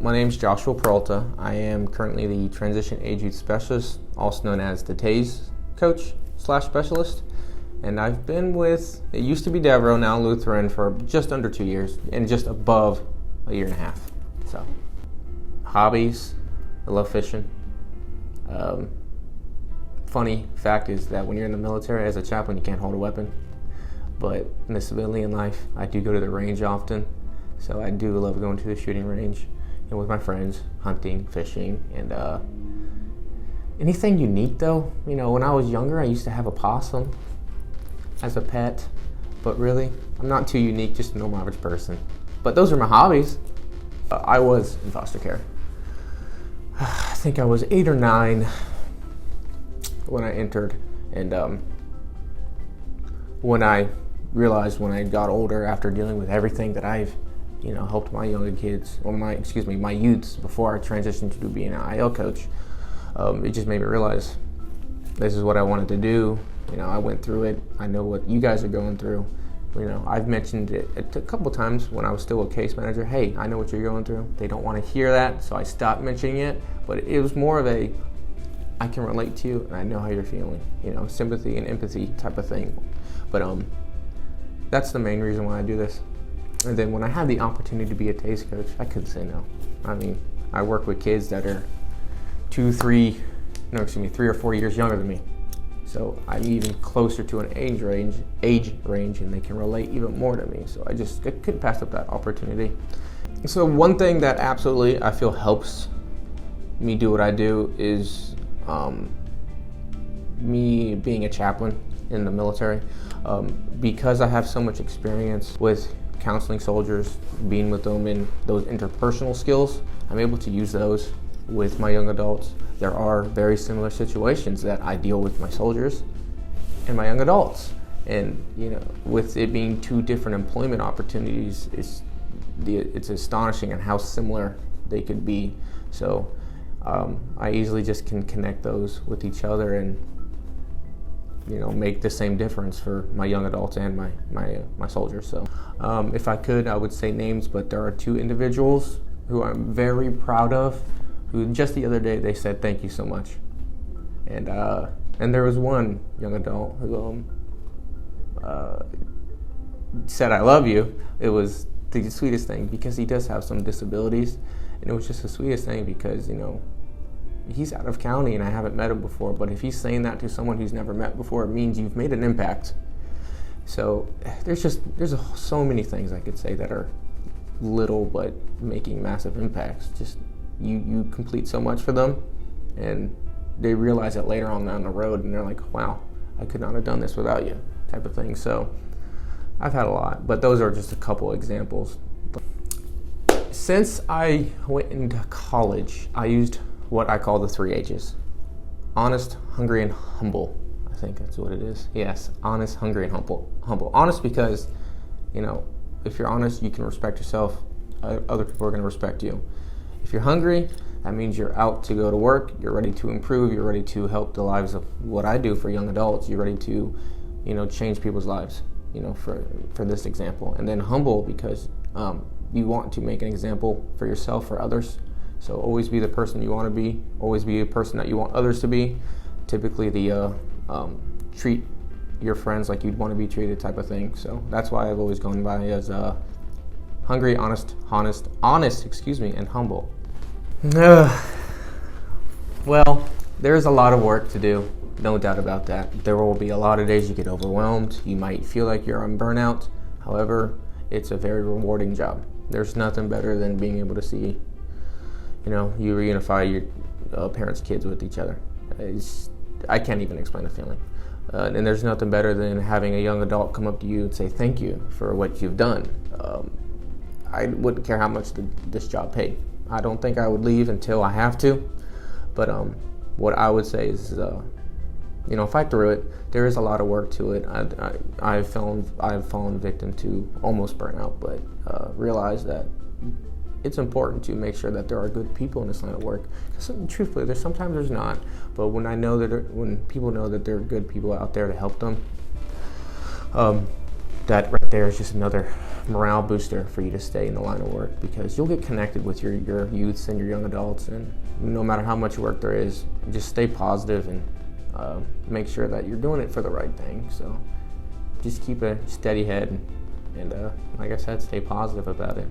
my name's Joshua Peralta. I am currently the Transition Age Youth Specialist, also known as the TAYS coach / specialist. And I've been with, it used to be Devereaux, now Lutheran, for just under 2 years and just above a year and a half. So, hobbies, I love fishing. Funny fact is that when you're in the military as a chaplain, you can't hold a weapon. But in the civilian life, I do go to the range often. So I do love going to the shooting range and with my friends, hunting, fishing, and anything unique though. You know, when I was younger, I used to have a possum as a pet, but really, I'm not too unique, just a normal average person. But those are my hobbies. I was in foster care. I think I was 8 or 9 when I entered, and when I realized when I got older, after dealing with everything that I've, helped my younger kids, or my youths before I transitioned to being an IL coach, it just made me realize this is what I wanted to do. I went through it. I know what you guys are going through. I've mentioned it a couple times when I was still a case manager. Hey, I know what you're going through. They don't want to hear that, so I stopped mentioning it. But it was more of a, I can relate to you and I know how you're feeling. Sympathy and empathy type of thing. But that's the main reason why I do this. And then when I had the opportunity to be a TAYS coach, I couldn't say no. I work with kids that are 3 or 4 years younger than me. So I'm even closer to an age range, and they can relate even more to me. So I couldn't pass up that opportunity. So one thing that absolutely I feel helps me do what I do is me being a chaplain in the military. Because I have so much experience with counseling soldiers, being with them in those interpersonal skills, I'm able to use those with my young adults. There are very similar situations that I deal with my soldiers and my young adults. And, with it being 2 different employment opportunities, it's astonishing on how similar they could be. So I easily just can connect those with each other and, make the same difference for my young adults and my soldiers. So if I could, I would say names, but there are 2 individuals who I'm very proud of, who just the other day they said thank you so much. And there was one young adult who said I love you. It was the sweetest thing because he does have some disabilities, and it was just the sweetest thing because he's out of county and I haven't met him before, but if he's saying that to someone who's never met before, it means you've made an impact. So there's so many things I could say that are little but making massive impacts. Just you complete so much for them, and they realize it later on down the road, and they're like, wow, I could not have done this without you, type of thing. So I've had a lot, but those are just a couple examples. Since I went into college, I used what I call the 3 H's. Honest, hungry, and humble. I think that's what it is. Yes, honest, hungry, and humble. Honest because, if you're honest, you can respect yourself. Other people are going to respect you. If you're hungry, that means you're out to go to work, you're ready to improve, you're ready to help the lives of what I do for young adults, you're ready to, change people's lives, for this example. And then humble because you want to make an example for yourself, for others. So always be the person you want to be, always be a person that you want others to be. Typically treat your friends like you'd want to be treated type of thing. So that's why I've always gone by as hungry, honest, and humble. Well, there's a lot of work to do, no doubt about that. There will be a lot of days you get overwhelmed. You might feel like you're on burnout. However, it's a very rewarding job. There's nothing better than being able to see, you reunify your parents' kids with each other. I can't even explain the feeling. And there's nothing better than having a young adult come up to you and say thank you for what you've done. I wouldn't care how much this job paid. I don't think I would leave until I have to. But what I would say is, fight through it. There is a lot of work to it. I've fallen victim to almost burnout, but realize that it's important to make sure that there are good people in this line of work. Because truthfully, sometimes there's not. But when people know that there are good people out there to help them, that right there is just another morale booster for you to stay in the line of work, because you'll get connected with your youths and your young adults, and no matter how much work there is, just stay positive and make sure that you're doing it for the right thing. So just keep a steady head and like I said, stay positive about it.